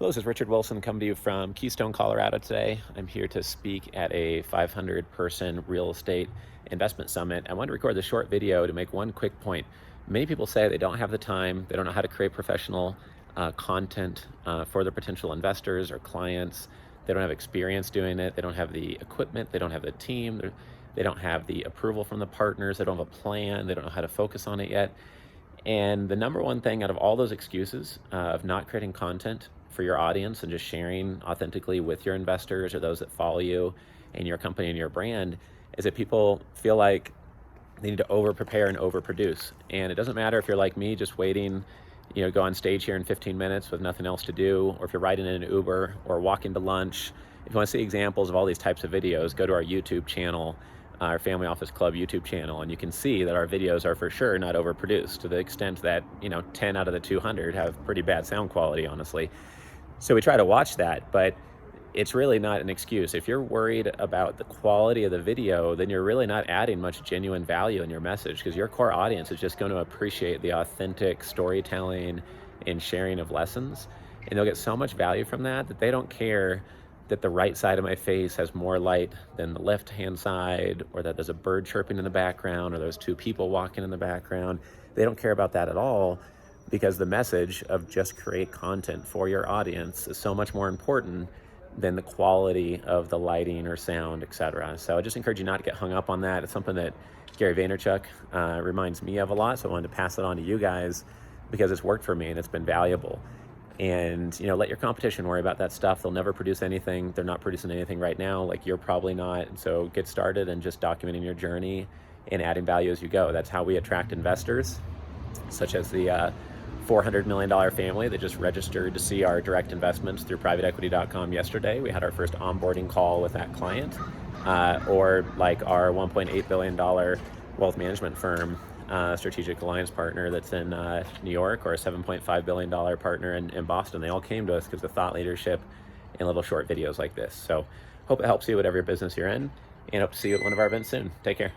Hello, this is Richard Wilson coming to you from Keystone, Colorado today. I'm here to speak at a 500-person real estate investment summit. I wanted to record this short video to make one quick point. Many people say they don't have the time, they don't know how to create professional content for their potential investors or clients. They don't have experience doing it. They don't have the equipment. They don't have the team. They don't have the approval from the partners. They don't have a plan. They don't know how to focus on it yet. And the number one thing out of all those excuses of not creating content for your audience and just sharing authentically with your investors or those that follow you and your company and your brand is that people feel like they need to over prepare and over produce. And it doesn't matter if you're like me, just waiting, go on stage here in 15 minutes with nothing else to do, or if you're riding in an Uber or walking to lunch. If you want to see examples of all these types of videos, go to our YouTube channel, our Family Office Club YouTube channel, and you can see that our videos are for sure not overproduced to the extent that, 10 out of the 200 have pretty bad sound quality, honestly. So we try to watch that, but it's really not an excuse. If you're worried about the quality of the video, then you're really not adding much genuine value in your message, because your core audience is just going to appreciate the authentic storytelling and sharing of lessons. And they'll get so much value from that they don't care that the right side of my face has more light than the left-hand side, or that there's a bird chirping in the background, or there's two people walking in the background. They don't care about that at all, because the message of just create content for your audience is so much more important than the quality of the lighting or sound, etc. So I just encourage you not to get hung up on that. It's something that Gary Vaynerchuk reminds me of a lot, so I wanted to pass it on to you guys because it's worked for me and it's been valuable. And let your competition worry about that stuff. They'll never produce anything. They're not producing anything right now, like you're probably not. And so get started and just documenting your journey and adding value as you go. That's how we attract investors, such as the $400 million family that just registered to see our direct investments through privateequity.com yesterday. We had our first onboarding call with that client, or like our $1.8 billion wealth management firm, strategic alliance partner that's in New York, or a $7.5 billion partner in Boston. They all came to us because of thought leadership and little short videos like this. So hope it helps you, whatever business you're in, and hope to see you at one of our events soon. Take care.